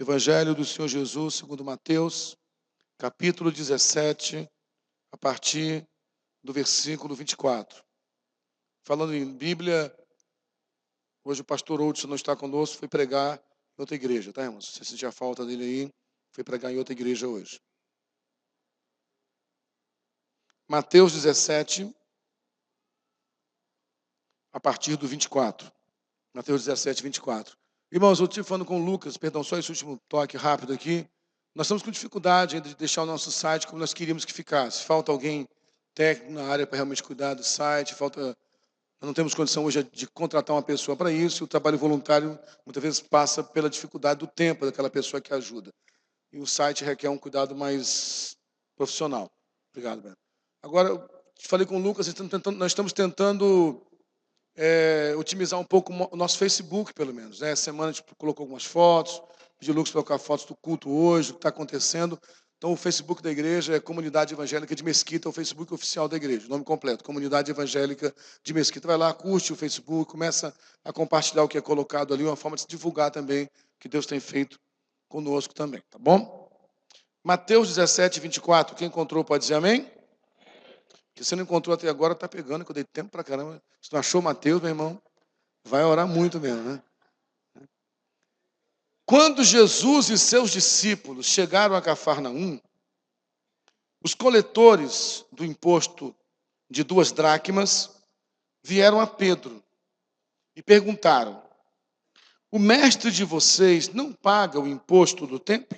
Evangelho do Senhor Jesus, segundo Mateus, capítulo 17, a partir do versículo 24. Falando em Bíblia, hoje o pastor Hudson não está conosco, foi pregar em outra igreja, tá, irmãos? Se você sentir a falta dele aí, foi pregar em outra igreja hoje. Mateus 17, a partir do 24. Mateus 17, 24. Irmãos, eu estive falando com o Lucas, perdão, só esse último toque rápido aqui. Nós estamos com dificuldade ainda de deixar o nosso site como nós queríamos que ficasse. Falta alguém técnico na área para realmente cuidar do site, nós não temos condição hoje de contratar uma pessoa para isso. O trabalho voluntário muitas vezes passa pela dificuldade do tempo daquela pessoa que ajuda. E o site requer um cuidado mais profissional. Obrigado, Beto. Agora, eu falei com o Lucas, nós estamos tentando otimizar um pouco o nosso Facebook, pelo menos. Essa semana a gente colocou algumas fotos, pedi o Lucas para colocar fotos do culto hoje, do que está acontecendo. Então, o Facebook da igreja é Comunidade Evangélica de Mesquita, é o Facebook oficial da igreja, nome completo, Comunidade Evangélica de Mesquita. Vai lá, curte o Facebook, começa a compartilhar o que é colocado ali, uma forma de se divulgar também o que Deus tem feito conosco também, tá bom? Mateus 17, 24, quem encontrou pode dizer amém? Que você não encontrou até agora, está pegando, que eu dei tempo para caramba. Se não achou Mateus, meu irmão, vai orar muito mesmo, né? Quando Jesus e seus discípulos chegaram a Cafarnaum, os coletores do imposto de 2 dracmas vieram a Pedro e perguntaram: o mestre de vocês não paga o imposto do templo?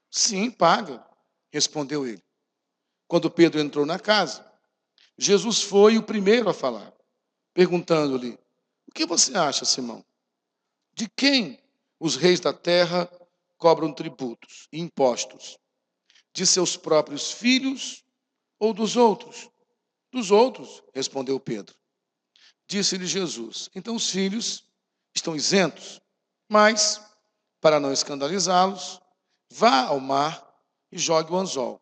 Sim, paga, respondeu ele. Quando Pedro entrou na casa, Jesus foi o primeiro a falar, perguntando-lhe: o que você acha, Simão? De quem os reis da terra cobram tributos e impostos? De seus próprios filhos ou dos outros? Dos outros, respondeu Pedro. Disse-lhe Jesus: então os filhos estão isentos, mas, para não escandalizá-los, vá ao mar e jogue o anzol.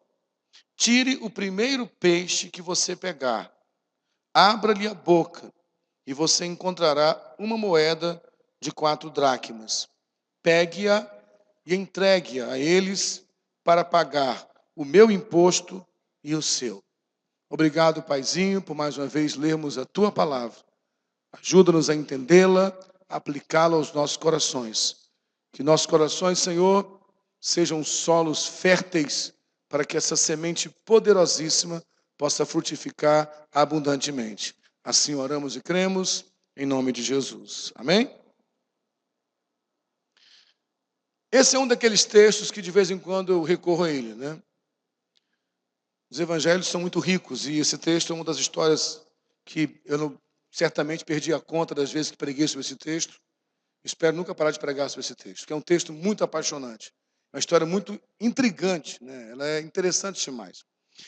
Tire o primeiro peixe que você pegar, abra-lhe a boca, e você encontrará uma moeda de 4 dracmas. Pegue-a e entregue-a a eles para pagar o meu imposto e o seu. Obrigado, Paizinho, por mais uma vez lermos a tua palavra. Ajuda-nos a entendê-la, a aplicá-la aos nossos corações. Que nossos corações, Senhor, sejam solos férteis para que essa semente poderosíssima possa frutificar abundantemente. Assim oramos e cremos, em nome de Jesus. Amém? Esse é um daqueles textos que de vez em quando eu recorro a ele, né? Os evangelhos são muito ricos e esse texto é uma das histórias que certamente perdi a conta das vezes que preguei sobre esse texto. Espero nunca parar de pregar sobre esse texto, que é um texto muito apaixonante. Uma história muito intrigante, né? Ela é interessante demais.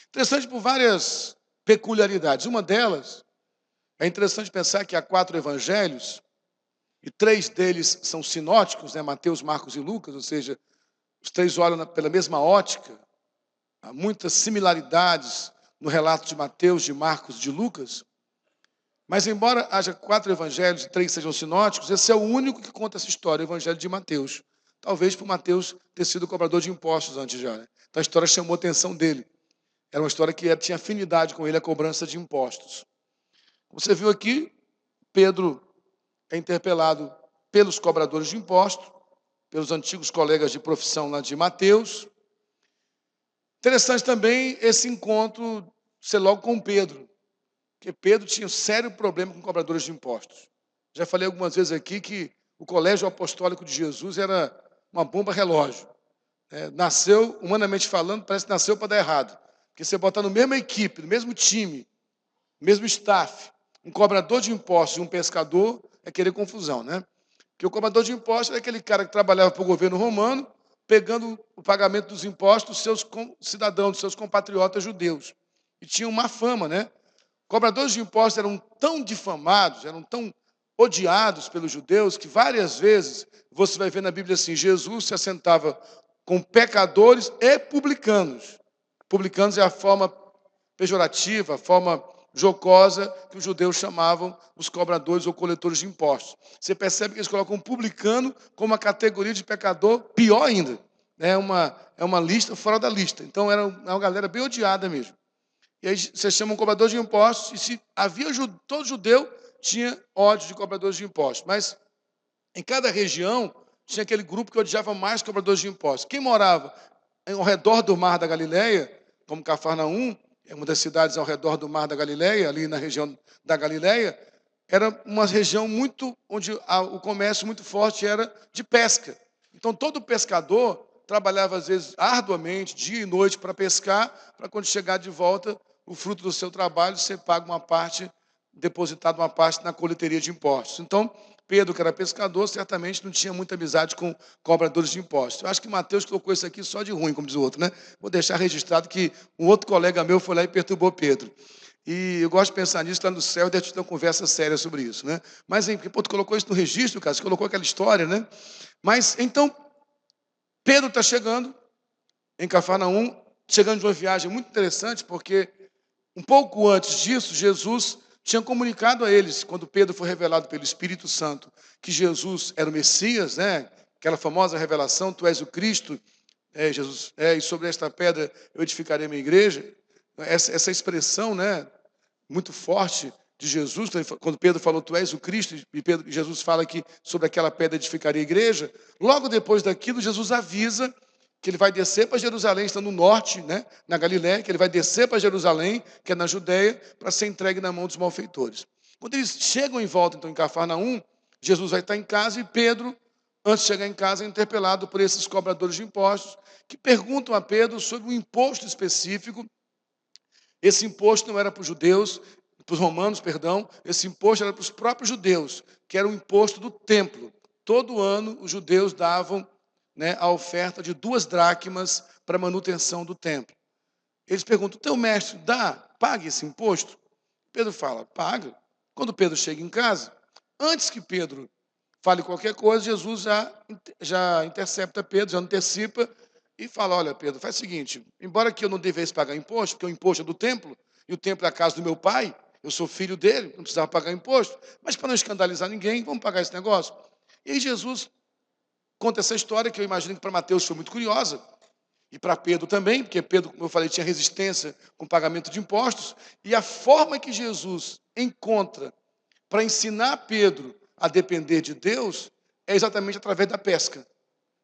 Interessante por várias peculiaridades. Uma delas, é interessante pensar que há 4 evangelhos, e 3 deles são sinóticos, né? Mateus, Marcos e Lucas, ou seja, os 3 olham pela mesma ótica. Há muitas similaridades no relato de Mateus, de Marcos e de Lucas. Mas embora haja 4 evangelhos e 3 sejam sinóticos, esse é o único que conta essa história, o evangelho de Mateus. Talvez por Mateus ter sido cobrador de impostos antes já, né? Então a história chamou a atenção dele. Era uma história que tinha afinidade com ele, a cobrança de impostos. Como você viu aqui, Pedro é interpelado pelos cobradores de impostos, pelos antigos colegas de profissão lá de Mateus. Interessante também esse encontro ser logo com Pedro, porque Pedro tinha um sério problema com cobradores de impostos. Já falei algumas vezes aqui que o colégio apostólico de Jesus era uma bomba relógio. Nasceu, humanamente falando, parece que nasceu para dar errado. Porque você botar no mesma equipe, no mesmo time, no mesmo staff, um cobrador de impostos e um pescador, é querer confusão, né? Porque o cobrador de impostos era aquele cara que trabalhava para o governo romano, pegando o pagamento dos impostos dos seus cidadãos, dos seus compatriotas judeus. E tinha uma fama, né? Cobradores de impostos eram tão difamados, eram tão odiados pelos judeus, que várias vezes você vai ver na Bíblia assim, Jesus se assentava com pecadores e publicanos. Publicanos é a forma pejorativa, a forma jocosa que os judeus chamavam os cobradores ou coletores de impostos. Você percebe que eles colocam o publicano como uma categoria de pecador pior ainda. É uma lista fora da lista. Então era uma galera bem odiada mesmo. E aí você chama um cobrador de impostos, e se havia todo judeu tinha ódio de cobradores de impostos. Mas em cada região tinha aquele grupo que odiava mais cobradores de impostos. Quem morava ao redor do Mar da Galileia, como Cafarnaum, é uma das cidades ao redor do Mar da Galileia, ali na região da Galileia, era uma região muito onde o comércio muito forte era de pesca. Então todo pescador trabalhava às vezes arduamente, dia e noite para pescar, para quando chegar de volta, o fruto do seu trabalho, você paga uma parte, depositado uma parte na coleteria de impostos. Então, Pedro, que era pescador, certamente não tinha muita amizade com cobradores de impostos. Eu acho que Mateus colocou isso aqui só de ruim, como diz o outro, né? Vou deixar registrado que um outro colega meu foi lá e perturbou Pedro. E eu gosto de pensar nisso, lá no céu, deve ter uma conversa séria sobre isso, né? Mas, enfim, tu colocou isso no registro, cara, você colocou aquela história, né? Mas, então, Pedro está chegando em Cafarnaum, chegando de uma viagem muito interessante, porque um pouco antes disso, Jesus tinha comunicado a eles, quando Pedro foi revelado pelo Espírito Santo, que Jesus era o Messias, né? Aquela famosa revelação, tu és o Cristo, Jesus, e sobre esta pedra eu edificarei a minha igreja. Essa expressão, né, muito forte de Jesus, quando Pedro falou, tu és o Cristo, e Jesus fala que sobre aquela pedra edificaria a igreja. Logo depois daquilo, Jesus avisa que ele vai descer para Jerusalém, está no norte, né, na Galiléia, que ele vai descer para Jerusalém, que é na Judéia, para ser entregue na mão dos malfeitores. Quando eles chegam em volta, então, em Cafarnaum, Jesus vai estar em casa e Pedro, antes de chegar em casa, é interpelado por esses cobradores de impostos, que perguntam a Pedro sobre um imposto específico. Esse imposto não era para os judeus, para os romanos, perdão, esse imposto era para os próprios judeus, que era o imposto do templo. Todo ano os judeus davam, né, a oferta de 2 dracmas para a manutenção do templo. Eles perguntam, teu mestre paga esse imposto? Pedro fala, paga. Quando Pedro chega em casa, antes que Pedro fale qualquer coisa, Jesus já intercepta Pedro, já antecipa e fala, olha Pedro, faz o seguinte, embora que eu não devesse pagar imposto, porque o imposto é do templo, e o templo é a casa do meu pai, eu sou filho dele, não precisava pagar imposto, mas para não escandalizar ninguém, vamos pagar esse negócio. E aí Jesus conta essa história, que eu imagino que para Mateus foi muito curiosa, e para Pedro também, porque Pedro, como eu falei, tinha resistência com o pagamento de impostos, e a forma que Jesus encontra para ensinar Pedro a depender de Deus é exatamente através da pesca.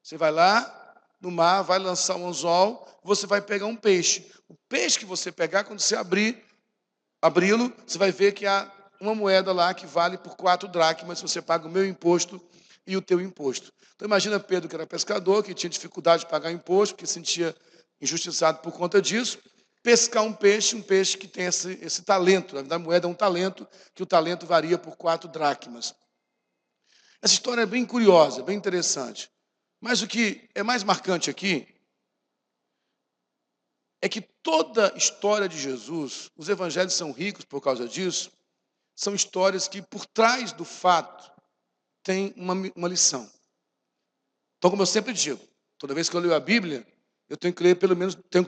Você vai lá no mar, vai lançar um anzol, você vai pegar um peixe. O peixe que você pegar, quando você abri-lo, você vai ver que há uma moeda lá que vale por 4 dracmas, você paga o meu imposto e o teu imposto. Então imagina Pedro, que era pescador, que tinha dificuldade de pagar imposto, que se sentia injustiçado por conta disso, pescar um peixe que tem esse talento. Na verdade, a moeda é um talento, que o talento varia por 4 dracmas. Essa história é bem curiosa, bem interessante. Mas o que é mais marcante aqui é que toda a história de Jesus, os evangelhos são ricos por causa disso, são histórias que, por trás do fato, tem uma lição. Então, como eu sempre digo, toda vez que eu leio a Bíblia, eu tenho que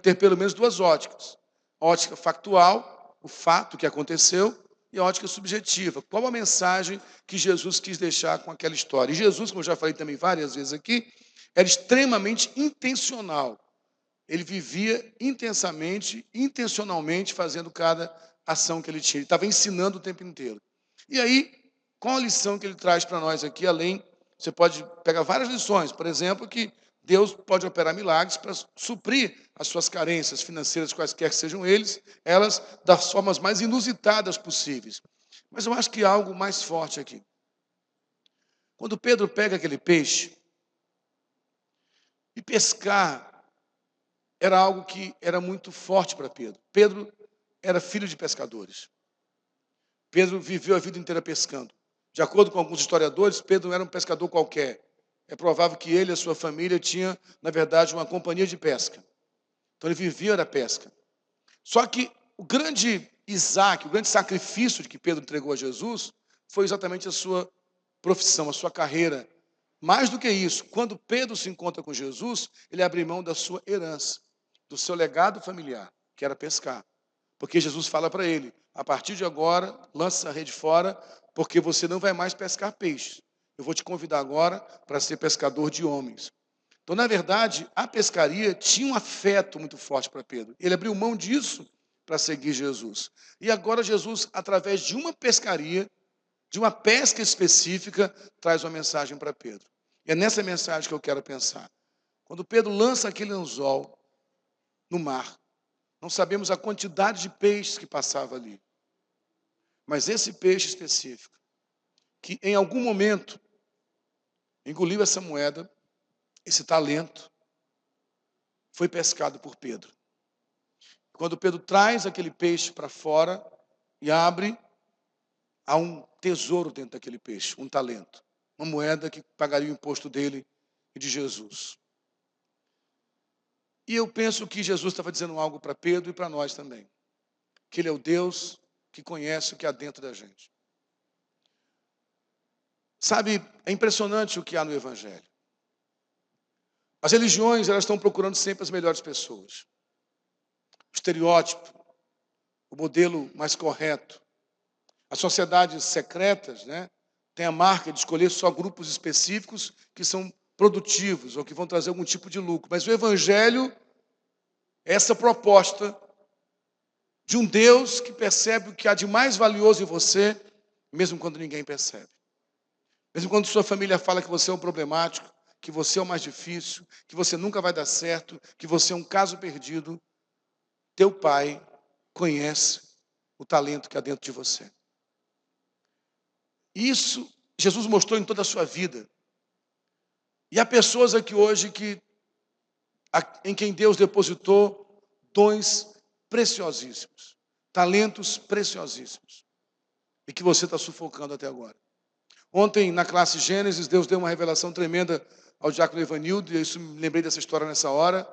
ter pelo menos 2 óticas. A ótica factual, o fato que aconteceu, e a ótica subjetiva. Qual a mensagem que Jesus quis deixar com aquela história? E Jesus, como eu já falei também várias vezes aqui, era extremamente intencional. Ele vivia intensamente, intencionalmente, fazendo cada ação que ele tinha. Ele estava ensinando o tempo inteiro. E aí, qual a lição que ele traz para nós aqui, além, você pode pegar várias lições, por exemplo, que Deus pode operar milagres para suprir as suas carências financeiras, quaisquer que sejam elas das formas mais inusitadas possíveis. Mas eu acho que há algo mais forte aqui. Quando Pedro pega aquele peixe, e pescar era algo que era muito forte para Pedro. Pedro era filho de pescadores. Pedro viveu a vida inteira pescando. De acordo com alguns historiadores, Pedro não era um pescador qualquer. É provável que ele e a sua família tinham, na verdade, uma companhia de pesca. Então ele vivia da pesca. Só que o grande Isaac, o grande sacrifício que Pedro entregou a Jesus, foi exatamente a sua profissão, a sua carreira. Mais do que isso, quando Pedro se encontra com Jesus, ele abre mão da sua herança, do seu legado familiar, que era pescar. Porque Jesus fala para ele, a partir de agora, lança a rede fora, porque você não vai mais pescar peixe. Eu vou te convidar agora para ser pescador de homens. Então, na verdade, a pescaria tinha um afeto muito forte para Pedro. Ele abriu mão disso para seguir Jesus. E agora Jesus, através de uma pescaria, de uma pesca específica, traz uma mensagem para Pedro. E é nessa mensagem que eu quero pensar. Quando Pedro lança aquele anzol no mar, não sabemos a quantidade de peixes que passava ali. Mas esse peixe específico, que em algum momento engoliu essa moeda, esse talento, foi pescado por Pedro. Quando Pedro traz aquele peixe para fora e abre, há um tesouro dentro daquele peixe, um talento. Uma moeda que pagaria o imposto dele e de Jesus. E eu penso que Jesus estava dizendo algo para Pedro e para nós também. Que Ele é o Deus que conhece o que há dentro da gente. Sabe, é impressionante o que há no Evangelho. As religiões, elas estão procurando sempre as melhores pessoas. O estereótipo, o modelo mais correto. As sociedades secretas, né, têm a marca de escolher só grupos específicos que são produtivos ou que vão trazer algum tipo de lucro. Mas o Evangelho é essa proposta de um Deus que percebe o que há de mais valioso em você, mesmo quando ninguém percebe. Mesmo quando sua família fala que você é um problemático, que você é o mais difícil, que você nunca vai dar certo, que você é um caso perdido, teu pai conhece o talento que há dentro de você. Isso Jesus mostrou em toda a sua vida. E há pessoas aqui hoje em quem Deus depositou dons preciosíssimos, talentos preciosíssimos, e que você está sufocando até agora. Ontem, na classe Gênesis, Deus deu uma revelação tremenda ao diácono Evanildo, e eu me lembrei dessa história nessa hora,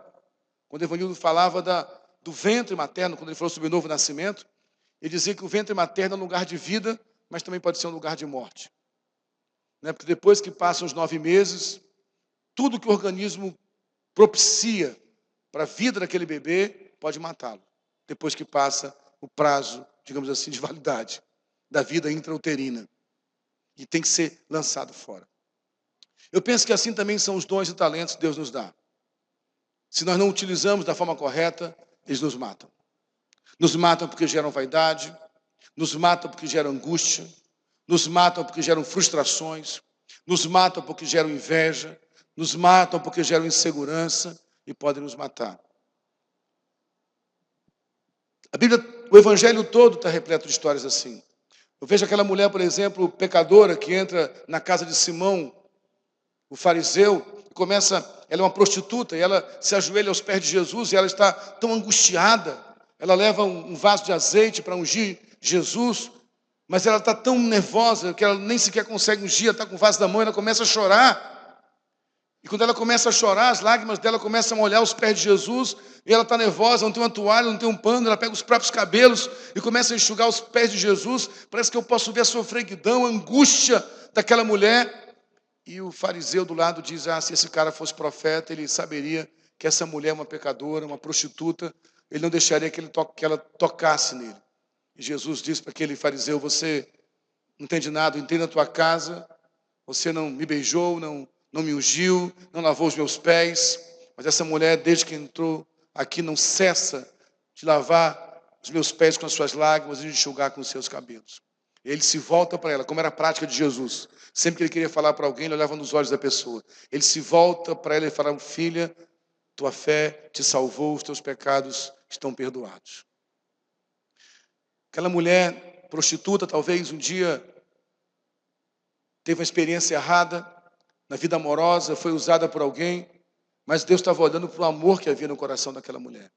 quando Evanildo falava do ventre materno, quando ele falou sobre o novo nascimento, ele dizia que o ventre materno é um lugar de vida, mas também pode ser um lugar de morte. Né? Porque depois que passam os 9 meses, tudo que o organismo propicia para a vida daquele bebê pode matá-lo, depois que passa o prazo, digamos assim, de validade da vida intrauterina. E tem que ser lançado fora. Eu penso que assim também são os dons e talentos que Deus nos dá. Se nós não utilizamos da forma correta, eles nos matam. Nos matam porque geram vaidade, nos matam porque geram angústia, nos matam porque geram frustrações, nos matam porque geram inveja, nos matam porque geram insegurança e podem nos matar. A Bíblia, o Evangelho todo está repleto de histórias assim. Eu vejo aquela mulher, por exemplo, pecadora, que entra na casa de Simão, o fariseu, ela é uma prostituta, e ela se ajoelha aos pés de Jesus, e ela está tão angustiada, ela leva um vaso de azeite para ungir Jesus, mas ela está tão nervosa, que ela nem sequer consegue ungir, ela está com o vaso na mão, e ela começa a chorar, e quando ela começa a chorar, as lágrimas dela começam a molhar os pés de Jesus, e ela está nervosa, não tem uma toalha, não tem um pano, ela pega os próprios cabelos e começa a enxugar os pés de Jesus. Parece que eu posso ver a sofreguidão, a angústia daquela mulher. E o fariseu do lado diz, se esse cara fosse profeta, ele saberia que essa mulher é uma pecadora, uma prostituta, ele não deixaria que ela tocasse nele. E Jesus diz para aquele fariseu, você não entende nada, eu entrei na tua casa, você não me beijou, não me ungiu, não lavou os meus pés, mas essa mulher, desde que entrou aqui, não cessa de lavar os meus pés com as suas lágrimas e de enxugar com os seus cabelos. Ele se volta para ela, como era a prática de Jesus. Sempre que ele queria falar para alguém, ele olhava nos olhos da pessoa. Ele se volta para ela e fala, filha, tua fé te salvou, os teus pecados estão perdoados. Aquela mulher prostituta, talvez um dia teve uma experiência errada na vida amorosa, foi usada por alguém, mas Deus estava olhando para o amor que havia no coração daquela mulher.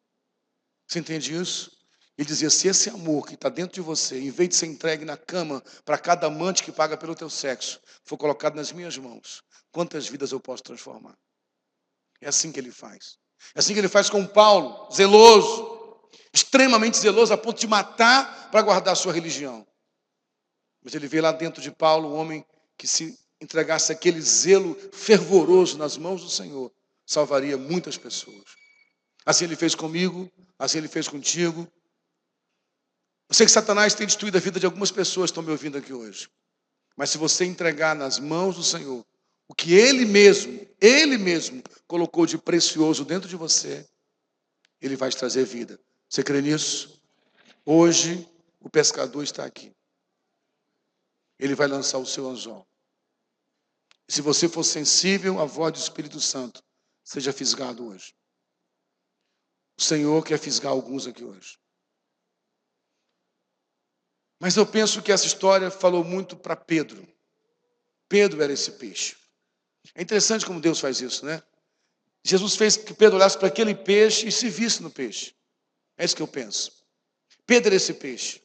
Você entende isso? Ele dizia, se esse amor que está dentro de você, em vez de ser entregue na cama para cada amante que paga pelo teu sexo, for colocado nas minhas mãos, quantas vidas eu posso transformar? É assim que ele faz. É assim que ele faz com Paulo, zeloso, extremamente zeloso, a ponto de matar para guardar a sua religião. Mas ele vê lá dentro de Paulo um homem que se entregasse aquele zelo fervoroso nas mãos do Senhor, salvaria muitas pessoas. Assim ele fez comigo, assim ele fez contigo. Eu sei que Satanás tem destruído a vida de algumas pessoas que estão me ouvindo aqui hoje. Mas se você entregar nas mãos do Senhor o que Ele mesmo colocou de precioso dentro de você, Ele vai te trazer vida. Você crê nisso? Hoje, o pescador está aqui. Ele vai lançar o seu anzol. E se você for sensível à voz do Espírito Santo, seja fisgado hoje. O Senhor quer fisgar alguns aqui hoje. Mas eu penso que essa história falou muito para Pedro. Pedro era esse peixe. É interessante como Deus faz isso, né? Jesus fez que Pedro olhasse para aquele peixe e se visse no peixe. É isso que eu penso. Pedro era esse peixe,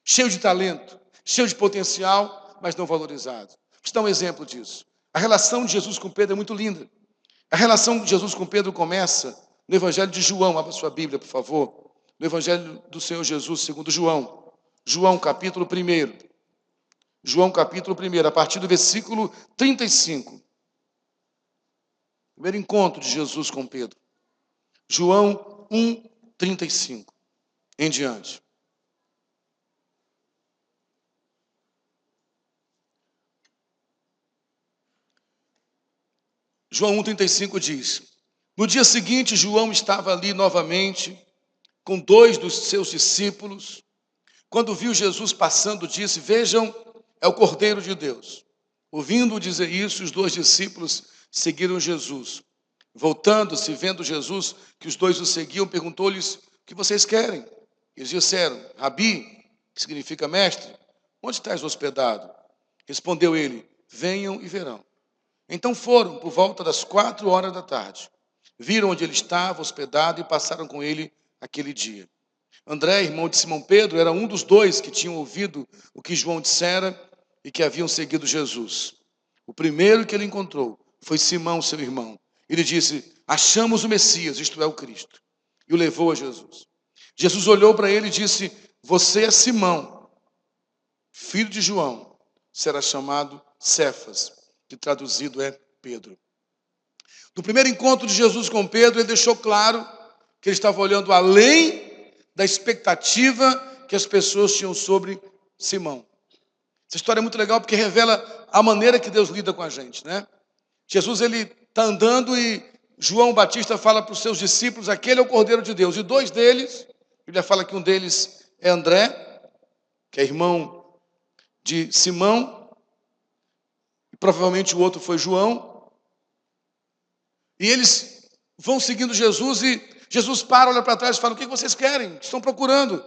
cheio de talento, cheio de potencial, mas não valorizado. Vou te dar um exemplo disso. A relação de Jesus com Pedro é muito linda. A relação de Jesus com Pedro começa no Evangelho de João. Abra sua Bíblia, por favor. No Evangelho do Senhor Jesus, segundo João. João, capítulo 1. João, capítulo 1, a partir do versículo 35. Primeiro encontro de Jesus com Pedro. João 1, 35. Em diante. João 1,35 diz: no dia seguinte, João estava ali novamente, com 2 dos seus discípulos. Quando viu Jesus passando, disse: vejam, é o Cordeiro de Deus. Ouvindo dizer isso, os 2 discípulos seguiram Jesus. Voltando-se, vendo Jesus, que os 2 o seguiam, perguntou-lhes: o que vocês querem? Eles disseram: Rabi, que significa mestre, onde estás hospedado? Respondeu ele: venham e verão. Então foram por volta das 4 da tarde. Viram onde ele estava hospedado e passaram com ele aquele dia. André, irmão de Simão Pedro, era um dos 2 que tinham ouvido o que João dissera e que haviam seguido Jesus. O primeiro que ele encontrou foi Simão, seu irmão. Ele disse: achamos o Messias, isto é, o Cristo. E o levou a Jesus. Jesus olhou para ele e disse: você é Simão, filho de João, será chamado Cefas, que traduzido é Pedro. No primeiro encontro de Jesus com Pedro, ele deixou claro que ele estava olhando além da expectativa que as pessoas tinham sobre Simão. Essa história é muito legal porque revela a maneira que Deus lida com a gente, né? Jesus, ele está andando e João Batista fala para os seus discípulos: aquele é o Cordeiro de Deus. E 2 deles, a Bíblia fala que um deles é André, que é irmão de Simão, e provavelmente o outro foi João. E eles vão seguindo Jesus e Jesus para, olha para trás e fala: o que vocês querem? O que estão procurando?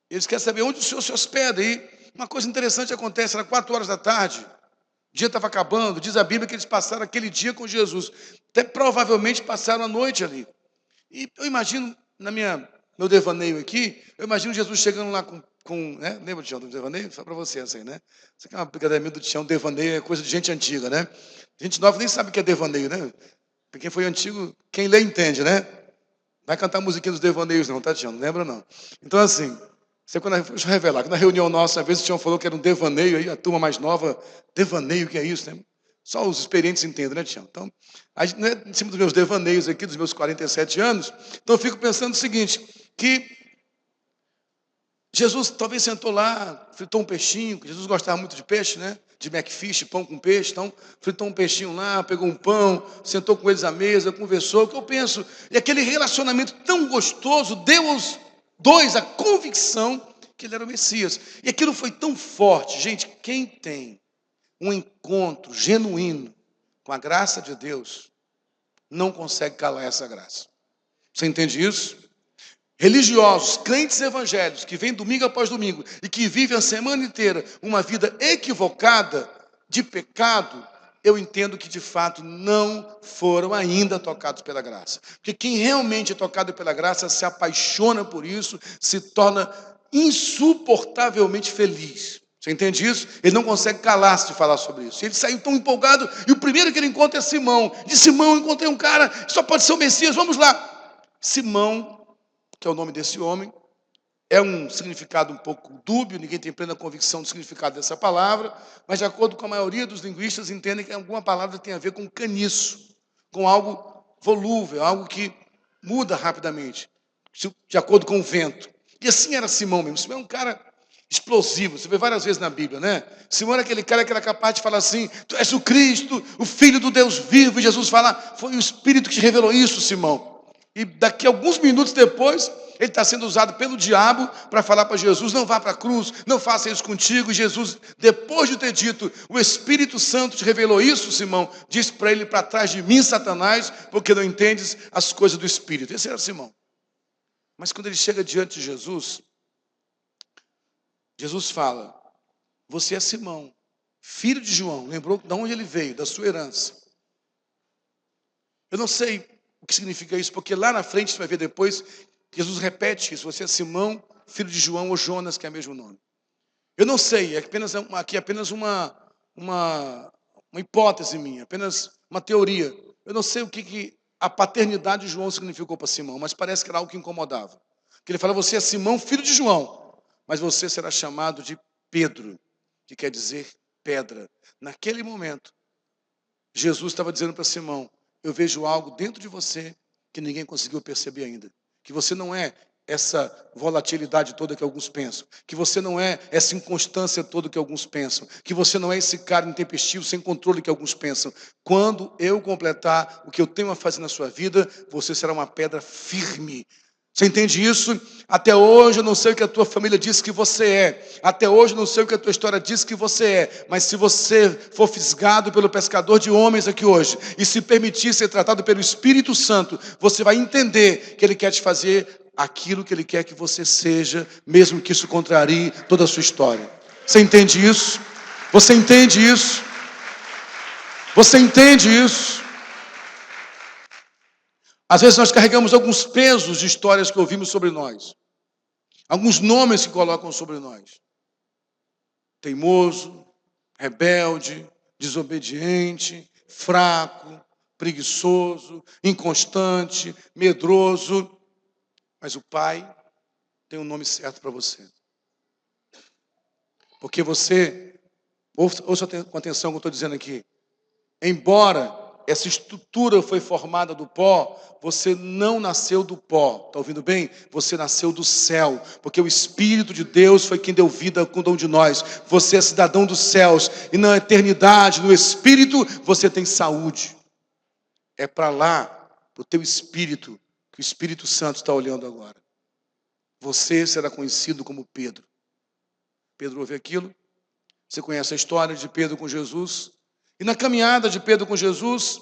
Eles querem saber onde o Senhor se hospeda. E uma coisa interessante acontece: era 4 da tarde, o dia estava acabando. Diz a Bíblia que eles passaram aquele dia com Jesus. Até provavelmente passaram a noite ali. E eu imagino, meu devaneio aqui, eu imagino Jesus chegando lá né? Lembra, Tião, do devaneio? Só para você essa aí, né? Isso aqui é uma brincadeira do Tião, devaneio é coisa de gente antiga, né? Gente nova nem sabe o que é devaneio, né? Para quem foi antigo, quem lê entende, né? Vai cantar a musiquinha dos devaneios não, tá, Tião? Não lembra, não. Então, assim, deixa eu revelar, que na reunião nossa, às vezes o Tião falou que era um devaneio, aí a turma mais nova, devaneio, que é isso, né? Só os experientes entendem, né, Tião? Então, a gente, não é em cima dos meus devaneios aqui, dos meus 47 anos, então eu fico pensando o seguinte, que Jesus talvez sentou lá, fritou um peixinho, que Jesus gostava muito de peixe, né? De McFish, pão com peixe, então fritou um peixinho lá, pegou um pão, sentou com eles à mesa, conversou. O que eu penso? E aquele relacionamento tão gostoso deu aos 2 a convicção que ele era o Messias. E aquilo foi tão forte. Gente, quem tem um encontro genuíno com a graça de Deus, não consegue calar essa graça. Você entende isso? Religiosos, crentes evangélicos, que vêm domingo após domingo e que vivem a semana inteira uma vida equivocada de pecado, eu entendo que de fato não foram ainda tocados pela graça. Porque quem realmente é tocado pela graça se apaixona por isso, se torna insuportavelmente feliz. Você entende isso? Ele não consegue calar-se de falar sobre isso. Ele saiu tão empolgado e o primeiro que ele encontra é Simão. De Simão, encontrei um cara que só pode ser o Messias, vamos lá. Simão, que é o nome desse homem, é um significado um pouco dúbio, ninguém tem plena convicção do significado dessa palavra, mas de acordo com a maioria dos linguistas, entendem que alguma palavra tem a ver com caniço, com algo volúvel, algo que muda rapidamente, de acordo com o vento. E assim era Simão mesmo. Simão é um cara explosivo. Você vê várias vezes na Bíblia, né? Simão era aquele cara que era capaz de falar assim: tu és o Cristo, o Filho do Deus vivo. E Jesus fala: foi o Espírito que te revelou isso, Simão. E daqui a alguns minutos depois, ele está sendo usado pelo diabo para falar para Jesus: não vá para a cruz, não faça isso contigo. E Jesus, depois de ter dito: o Espírito Santo te revelou isso, Simão, disse para ele: para trás de mim, Satanás, porque não entendes as coisas do Espírito. Esse era Simão. Mas quando ele chega diante de Jesus, Jesus fala: você é Simão, filho de João. Lembrou de onde ele veio, da sua herança. Eu não sei o que significa isso, porque lá na frente você vai ver depois, Jesus repete isso: você é Simão, filho de João, ou Jonas, que é o mesmo nome. Eu não sei, aqui é apenas uma hipótese minha, apenas uma teoria. Eu não sei o que a paternidade de João significou para Simão, mas parece que era algo que incomodava. Que ele fala: você é Simão, filho de João, mas você será chamado de Pedro, que quer dizer pedra. Naquele momento, Jesus estava dizendo para Simão: eu vejo algo dentro de você que ninguém conseguiu perceber ainda. Que você não é essa volatilidade toda que alguns pensam. Que você não é essa inconstância toda que alguns pensam. Que você não é esse cara intempestivo, sem controle que alguns pensam. Quando eu completar o que eu tenho a fazer na sua vida, você será uma pedra firme. Você entende isso? Até hoje eu não sei o que a tua família diz que você é. Até hoje eu não sei o que a tua história diz que você é. Mas se você for fisgado pelo pescador de homens aqui hoje e se permitir ser tratado pelo Espírito Santo, você vai entender que Ele quer te fazer aquilo que Ele quer que você seja, mesmo que isso contrarie toda a sua história. Você entende isso? Você entende isso? Você entende isso? Às vezes nós carregamos alguns pesos de histórias que ouvimos sobre nós. Alguns nomes que colocam sobre nós: teimoso, rebelde, desobediente, fraco, preguiçoso, inconstante, medroso. Mas o Pai tem um nome certo para você. Porque você, ouça com atenção o que eu estou dizendo aqui. Embora essa estrutura foi formada do pó, você não nasceu do pó. Está ouvindo bem? Você nasceu do céu. Porque o Espírito de Deus foi quem deu vida a cada um de nós. Você é cidadão dos céus. E na eternidade, no Espírito, você tem saúde. É para lá, para o teu Espírito, que o Espírito Santo está olhando agora. Você será conhecido como Pedro. Pedro ouve aquilo. Você conhece a história de Pedro com Jesus. E na caminhada de Pedro com Jesus,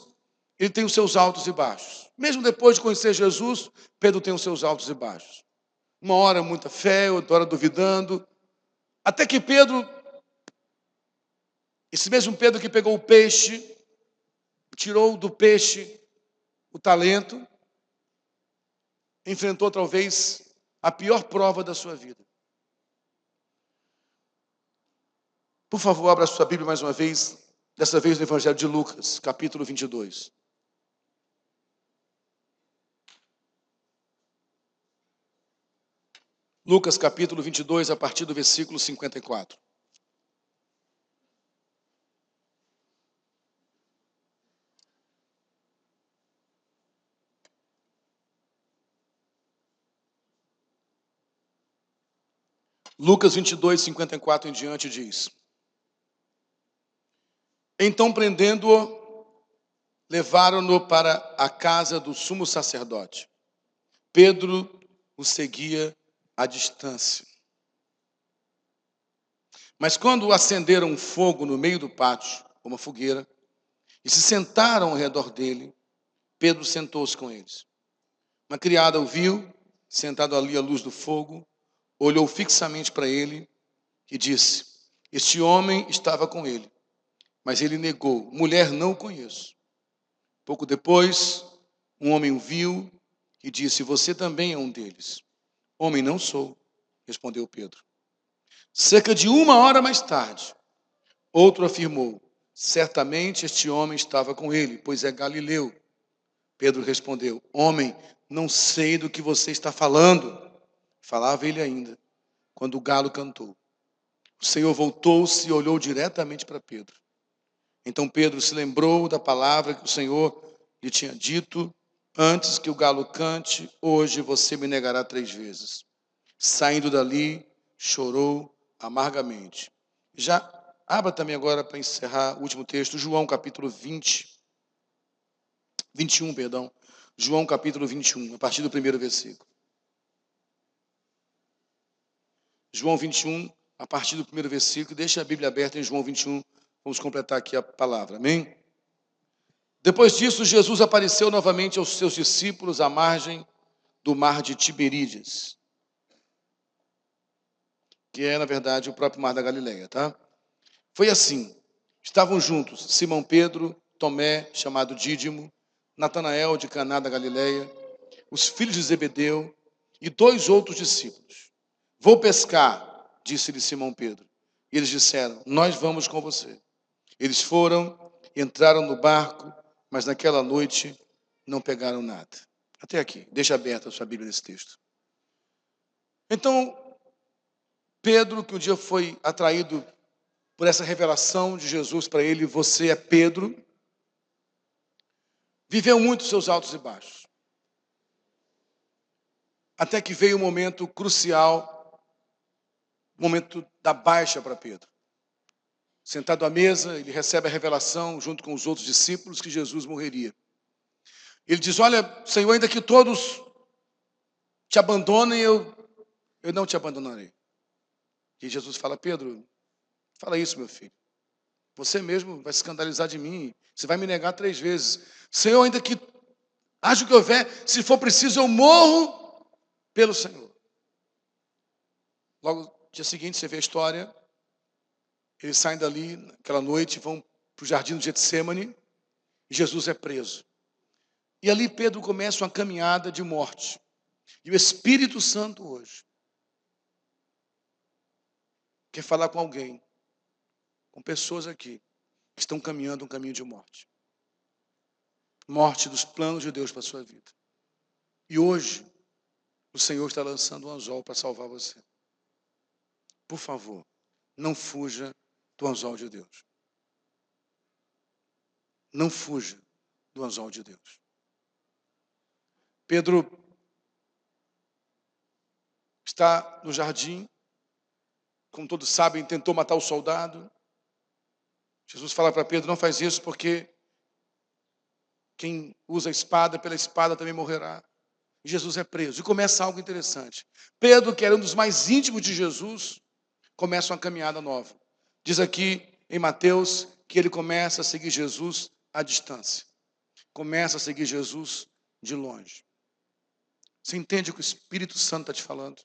ele tem os seus altos e baixos. Mesmo depois de conhecer Jesus, Pedro tem os seus altos e baixos. Uma hora muita fé, outra hora duvidando. Até que Pedro, esse mesmo Pedro que pegou o peixe, tirou do peixe o talento, enfrentou talvez a pior prova da sua vida. Por favor, abra a sua Bíblia mais uma vez, dessa vez no Evangelho de Lucas, capítulo 22. Lucas, capítulo 22, a partir do versículo 54. Lucas 22, 54 em diante diz: então, prendendo-o, levaram-no para a casa do sumo sacerdote. Pedro o seguia à distância. Mas quando acenderam um fogo no meio do pátio, uma fogueira, e se sentaram ao redor dele, Pedro sentou-se com eles. Uma criada o viu, sentado ali à luz do fogo, olhou fixamente para ele e disse: este homem estava com ele. Mas ele negou: mulher, não o conheço. Pouco depois, um homem o viu e disse: você também é um deles. Homem, não sou, respondeu Pedro. Cerca de 1 hora mais tarde, outro afirmou: certamente este homem estava com ele, pois é galileu. Pedro respondeu: homem, não sei do que você está falando. Falava ele ainda, quando o galo cantou. O Senhor voltou-se e olhou diretamente para Pedro. Então Pedro se lembrou da palavra que o Senhor lhe tinha dito: antes que o galo cante, hoje você me negará 3 vezes. Saindo dali, chorou amargamente. Já abra também agora para encerrar o último texto, João capítulo 21, perdão. João capítulo 21, a partir do primeiro versículo. João 21, a partir do primeiro versículo. Deixa a Bíblia aberta em João 21. Vamos completar aqui a palavra. Amém? Depois disso, Jesus apareceu novamente aos seus discípulos à margem do mar de Tiberíades, que é, na verdade, o próprio mar da Galileia, tá? Foi assim. Estavam juntos Simão Pedro, Tomé, chamado Dídimo, Natanael de Caná da Galileia, os filhos de Zebedeu e 2 outros discípulos. Vou pescar, disse-lhe Simão Pedro. E eles disseram, nós vamos com você. Eles foram, entraram no barco, mas naquela noite não pegaram nada. Até aqui, deixa aberta a sua Bíblia nesse texto. Então, Pedro, que um dia foi atraído por essa revelação de Jesus para ele, você é Pedro, viveu muito seus altos e baixos. Até que veio o momento crucial, o momento da baixa para Pedro. Sentado à mesa, ele recebe a revelação, junto com os outros discípulos, que Jesus morreria. Ele diz, olha, Senhor, ainda que todos te abandonem, eu não te abandonarei. E Jesus fala, Pedro, fala isso, meu filho. Você mesmo vai se escandalizar de mim. Você vai me negar 3 vezes. Senhor, ainda que haja o que houver, se for preciso, eu morro pelo Senhor. Logo, no dia seguinte, você vê a história. Eles saem dali, naquela noite, vão para o jardim do Getsêmani. E Jesus é preso. E ali Pedro começa uma caminhada de morte. E o Espírito Santo hoje quer falar com alguém, com pessoas aqui, que estão caminhando um caminho de morte. Morte dos planos de Deus para a sua vida. E hoje, o Senhor está lançando um anzol para salvar você. Por favor, não fuja do anzol de Deus. Não fuja do anzol de Deus. Pedro está no jardim, como todos sabem, tentou matar o soldado. Jesus fala para Pedro, não faz isso porque quem usa a espada, pela espada também morrerá. E Jesus é preso. E começa algo interessante. Pedro, que era um dos mais íntimos de Jesus, começa uma caminhada nova. Diz aqui em Mateus que ele começa a seguir Jesus à distância. Começa a seguir Jesus de longe. Você entende o que o Espírito Santo está te falando?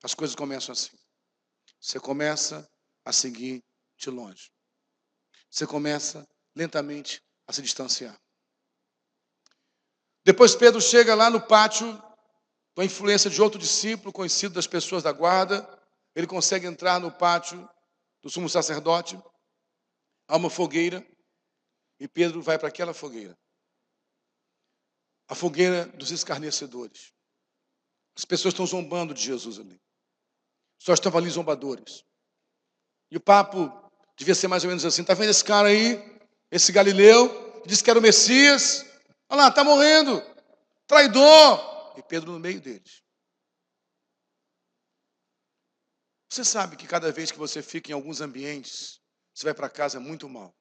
As coisas começam assim. Você começa a seguir de longe. Você começa lentamente a se distanciar. Depois Pedro chega lá no pátio, com a influência de outro discípulo, conhecido das pessoas da guarda. Ele consegue entrar no pátio do sumo sacerdote. Há uma fogueira. E Pedro vai para aquela fogueira. A fogueira dos escarnecedores. As pessoas estão zombando de Jesus ali. Só estavam ali zombadores. E o papo devia ser mais ou menos assim. Está vendo esse cara aí? Esse Galileu? Que disse que era o Messias. Olha lá, está morrendo. Traidor. E Pedro no meio deles. Você sabe que cada vez que você fica em alguns ambientes, você vai para casa muito mal.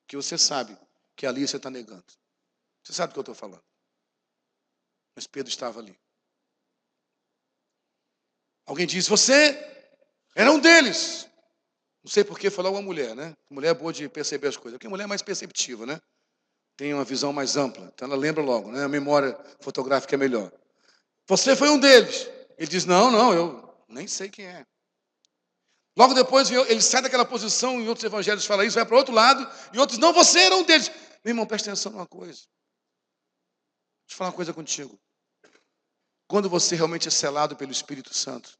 Porque você sabe que ali você está negando. Você sabe do que eu estou falando. Mas Pedro estava ali. Alguém disse, você era um deles. Não sei por que falou uma mulher, né? Mulher é boa de perceber as coisas. Porque a mulher é mais perceptiva, né? Tem uma visão mais ampla. Então ela lembra logo, né? A memória fotográfica é melhor. Você foi um deles. Ele diz, não, eu nem sei quem é. Logo depois ele sai daquela posição, em outros evangelhos fala isso, vai para o outro lado, e outros, não, você era um deles. Meu irmão, presta atenção numa coisa. Deixa eu falar uma coisa contigo. Quando você realmente é selado pelo Espírito Santo,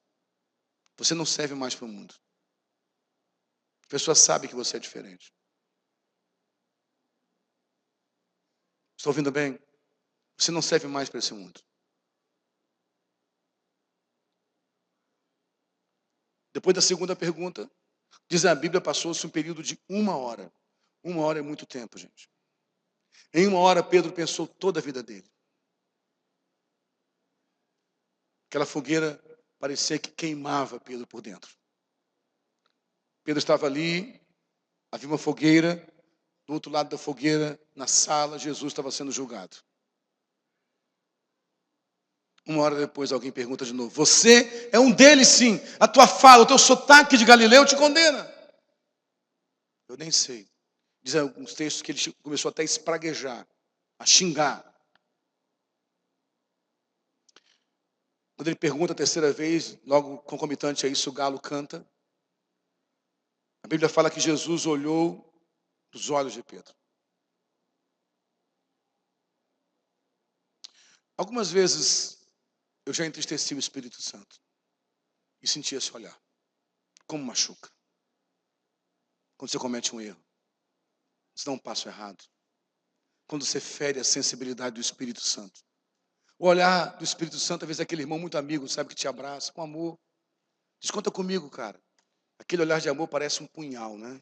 você não serve mais para o mundo. A pessoa sabe que você é diferente. Está ouvindo bem? Você não serve mais para esse mundo. Depois da segunda pergunta, diz a Bíblia, passou-se um período de 1 hora. 1 hora é muito tempo, gente. Em 1 hora, Pedro pensou toda a vida dele. Aquela fogueira parecia que queimava Pedro por dentro. Pedro estava ali, havia uma fogueira, do outro lado da fogueira, na sala, Jesus estava sendo julgado. Uma hora depois alguém pergunta de novo: você é um deles, sim. A tua fala, o teu sotaque de Galileu te condena. Eu nem sei. Diz alguns textos que ele começou até a espraguejar, a xingar. Quando ele pergunta a terceira vez, logo concomitante a isso, o galo canta. A Bíblia fala que Jesus olhou nos olhos de Pedro. Algumas vezes eu já entristeci o Espírito Santo e senti esse olhar, como machuca. Quando você comete um erro, você dá um passo errado. Quando você fere a sensibilidade do Espírito Santo. O olhar do Espírito Santo, às vezes é aquele irmão muito amigo, sabe, que te abraça com amor. Diz, conta comigo, cara. Aquele olhar de amor parece um punhal, né?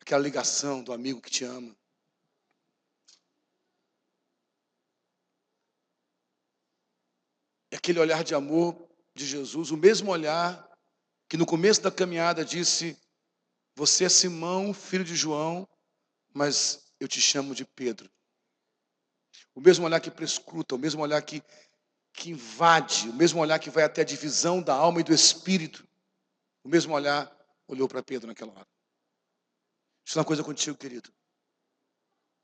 Aquela ligação do amigo que te ama. E aquele olhar de amor de Jesus, o mesmo olhar que no começo da caminhada disse: você é Simão, filho de João, mas eu te chamo de Pedro. O mesmo olhar que prescruta, o mesmo olhar que invade, o mesmo olhar que vai até a divisão da alma e do espírito. O mesmo olhar olhou para Pedro naquela hora. Deixa eu uma coisa contigo, querido.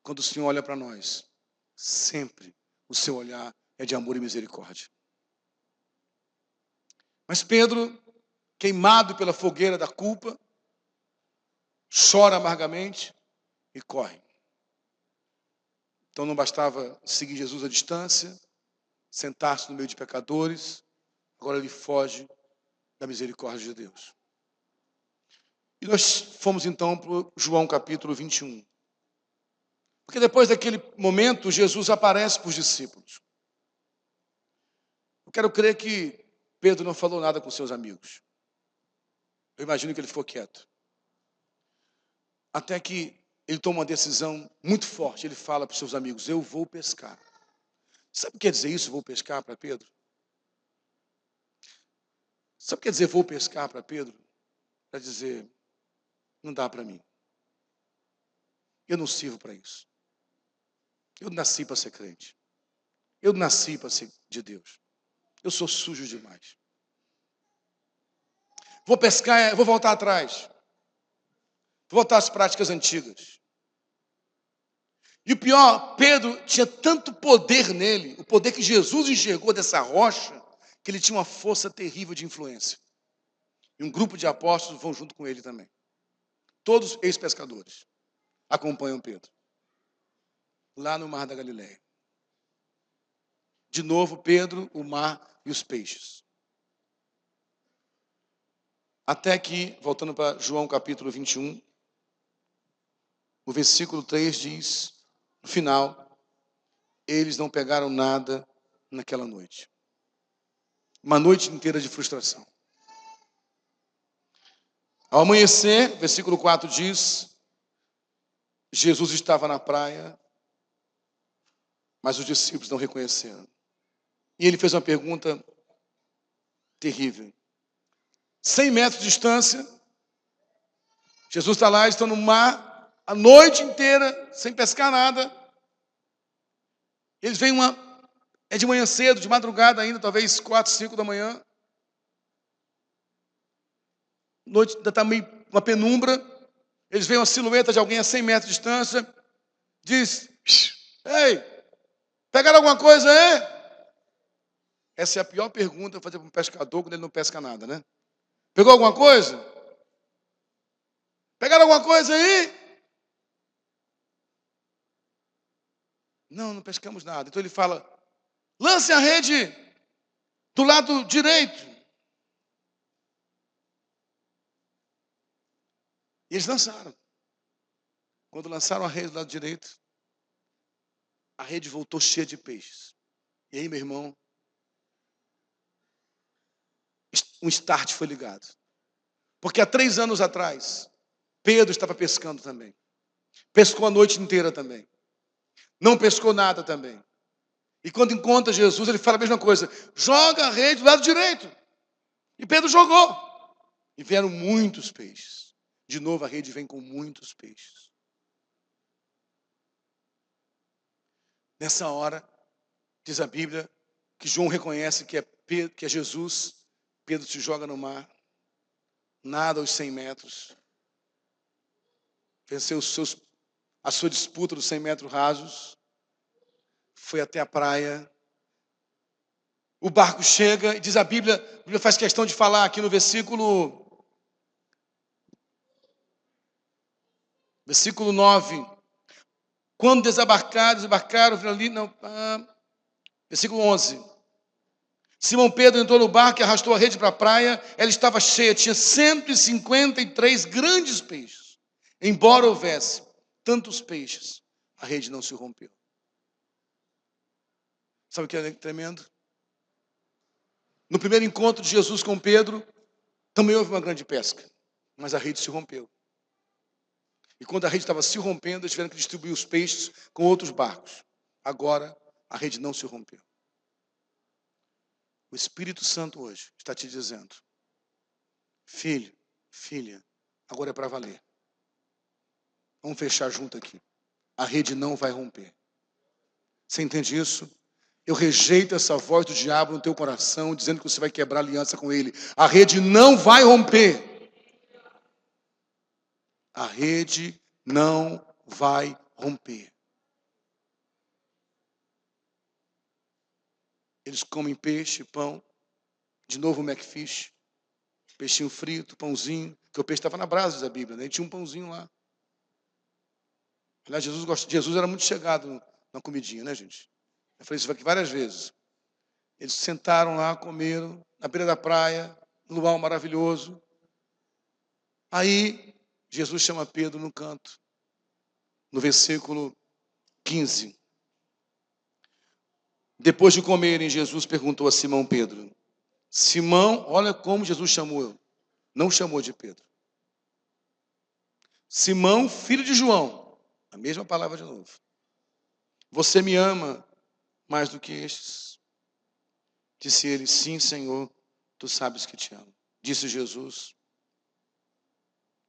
Quando o Senhor olha para nós, sempre o seu olhar é de amor e misericórdia. Mas Pedro, queimado pela fogueira da culpa, chora amargamente e corre. Então não bastava seguir Jesus à distância, sentar-se no meio de pecadores, agora ele foge da misericórdia de Deus. E nós fomos então para João capítulo 21. Porque depois daquele momento, Jesus aparece para os discípulos. Eu quero crer que Pedro não falou nada com seus amigos. Eu imagino que ele ficou quieto. Até que ele toma uma decisão muito forte. Ele fala para os seus amigos: eu vou pescar. Sabe o que quer dizer isso, vou pescar, para Pedro? Sabe o que quer dizer vou pescar para Pedro? Para dizer, não dá para mim. Eu não sirvo para isso. Eu nasci para ser crente. Eu nasci para ser de Deus. Eu sou sujo demais. Vou pescar, vou voltar atrás. Vou voltar às práticas antigas. E o pior, Pedro tinha tanto poder nele, o poder que Jesus enxergou dessa rocha, que ele tinha uma força terrível de influência. E um grupo de apóstolos vão junto com ele também. Todos ex-pescadores acompanham Pedro. Lá no Mar da Galileia. De novo, Pedro, o mar e os peixes. Até que, voltando para João capítulo 21, o versículo 3 diz, no final, eles não pegaram nada naquela noite. Uma noite inteira de frustração. Ao amanhecer, versículo 4 diz, Jesus estava na praia, mas os discípulos não reconheceram. E ele fez uma pergunta terrível. 100 metros de distância, Jesus está lá, estão no mar, a noite inteira, sem pescar nada. Eles vêm é de manhã cedo, de madrugada ainda, talvez 4, 5 da manhã. Noite ainda está meio uma penumbra. Eles veem uma silhueta de alguém a 100 metros de distância. Diz, ei, pegaram alguma coisa aí? Essa é a pior pergunta para fazer para um pescador quando ele não pesca nada, né? Pegou alguma coisa? Pegaram alguma coisa aí? Não, não pescamos nada. Então ele fala, lance a rede do lado direito. E eles lançaram. Quando lançaram a rede do lado direito, a rede voltou cheia de peixes. E aí, meu irmão, um start foi ligado. Porque há 3 anos atrás, Pedro estava pescando também. Pescou a noite inteira também. Não pescou nada também. E quando encontra Jesus, ele fala a mesma coisa: joga a rede do lado direito. E Pedro jogou. E vieram muitos peixes. De novo a rede vem com muitos peixes. Nessa hora, diz a Bíblia, que João reconhece que é Jesus. Pedro se joga no mar, nada aos 100 metros. Venceu a sua disputa dos 100 metros rasos. Foi até a praia. O barco chega e diz a Bíblia faz questão de falar aqui no versículo 9. Quando desembarcaram, viram ali, não, versículo 11. Simão Pedro entrou no barco e arrastou a rede para a praia. Ela estava cheia, tinha 153 grandes peixes. Embora houvesse tantos peixes, a rede não se rompeu. Sabe o que é tremendo? No primeiro encontro de Jesus com Pedro, também houve uma grande pesca, mas a rede se rompeu. E quando a rede estava se rompendo, eles tiveram que distribuir os peixes com outros barcos. Agora, a rede não se rompeu. O Espírito Santo hoje está te dizendo: filho, filha, agora é para valer. Vamos fechar junto aqui. A rede não vai romper. Você entende isso? Eu rejeito essa voz do diabo no teu coração, dizendo que você vai quebrar aliança com ele. A rede não vai romper. A rede não vai romper. Eles comem peixe, pão. De novo o McFish. Peixinho frito, pãozinho. Porque o peixe estava na brasa, diz a Bíblia, né? E tinha um pãozinho lá. Aliás, Jesus era muito chegado na comidinha, né, gente? Eu falei isso aqui várias vezes. Eles sentaram lá, comeram, na beira da praia, no lugar maravilhoso. Aí, Jesus chama Pedro no canto, no versículo 15. Depois de comerem, Jesus perguntou a Simão Pedro: Simão, olha como Jesus chamou, não chamou de Pedro. Simão, filho de João, a mesma palavra de novo. Você me ama mais do que estes? Disse ele: sim, Senhor, tu sabes que te amo. Disse Jesus: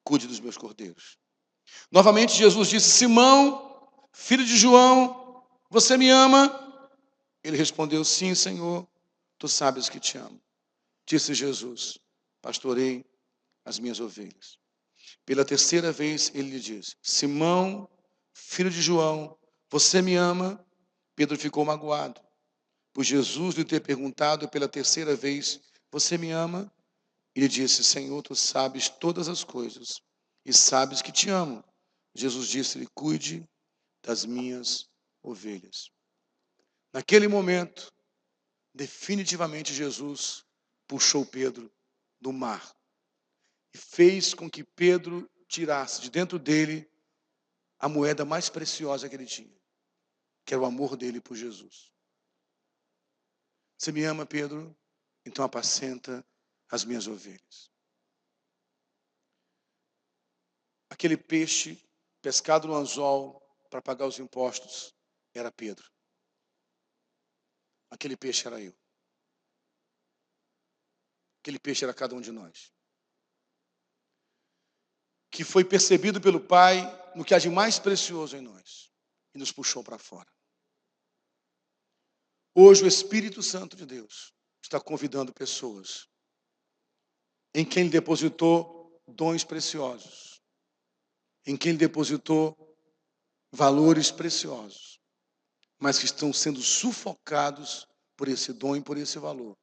cuide dos meus cordeiros. Novamente Jesus disse: Simão, filho de João, você me ama? Ele respondeu: sim, Senhor, tu sabes que te amo. Disse Jesus: pastorei as minhas ovelhas. Pela terceira vez ele lhe disse: Simão, filho de João, você me ama? Pedro ficou magoado, por Jesus lhe ter perguntado pela terceira vez: você me ama? Ele disse: Senhor, tu sabes todas as coisas e sabes que te amo. Jesus disse-lhe: cuide das minhas ovelhas. Naquele momento, definitivamente Jesus puxou Pedro do mar e fez com que Pedro tirasse de dentro dele a moeda mais preciosa que ele tinha, que era o amor dele por Jesus. Você me ama, Pedro? Então apacenta as minhas ovelhas. Aquele peixe pescado no anzol para pagar os impostos era Pedro. Aquele peixe era eu. Aquele peixe era cada um de nós. Que foi percebido pelo Pai no que há de mais precioso em nós e nos puxou para fora. Hoje o Espírito Santo de Deus está convidando pessoas em quem ele depositou dons preciosos, em quem ele depositou valores preciosos, mas que estão sendo sufocados por esse dom e por esse valor,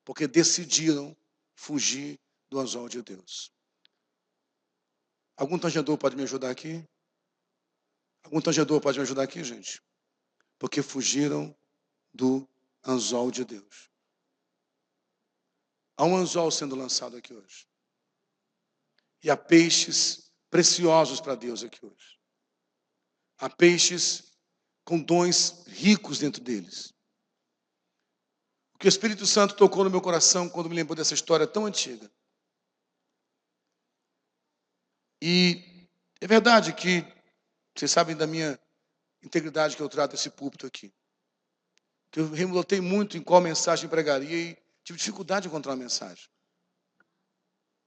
porque decidiram fugir do anzol de Deus. Algum tangedor pode me ajudar aqui? Algum tangedor pode me ajudar aqui, gente? Porque fugiram do anzol de Deus. Há um anzol sendo lançado aqui hoje. E há peixes preciosos para Deus aqui hoje. Há peixes com dons ricos dentro deles. O que o Espírito Santo tocou no meu coração quando me lembrou dessa história tão antiga. E é verdade que vocês sabem da minha integridade que eu trato esse púlpito aqui. que eu relutei muito em qual mensagem pregaria e tive dificuldade de encontrar uma mensagem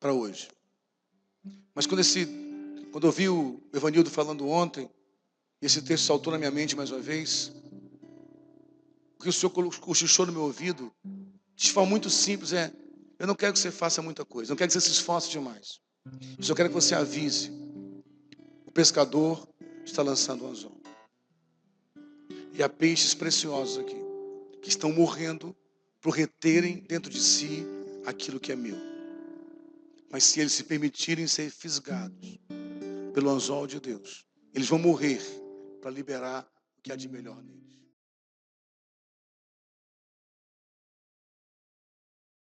para hoje. Mas quando eu vi o Evanildo falando ontem, esse texto saltou na minha mente mais uma vez, o que o Senhor cochichou no meu ouvido, de forma muito simples, eu não quero que você faça muita coisa, não quero que você se esforce demais. Eu só quero que você avise. O pescador está lançando o anzol. E há peixes preciosos aqui, que estão morrendo por reterem dentro de si aquilo que é meu. Mas se eles se permitirem ser fisgados pelo anzol de Deus, eles vão morrer para liberar o que há de melhor neles.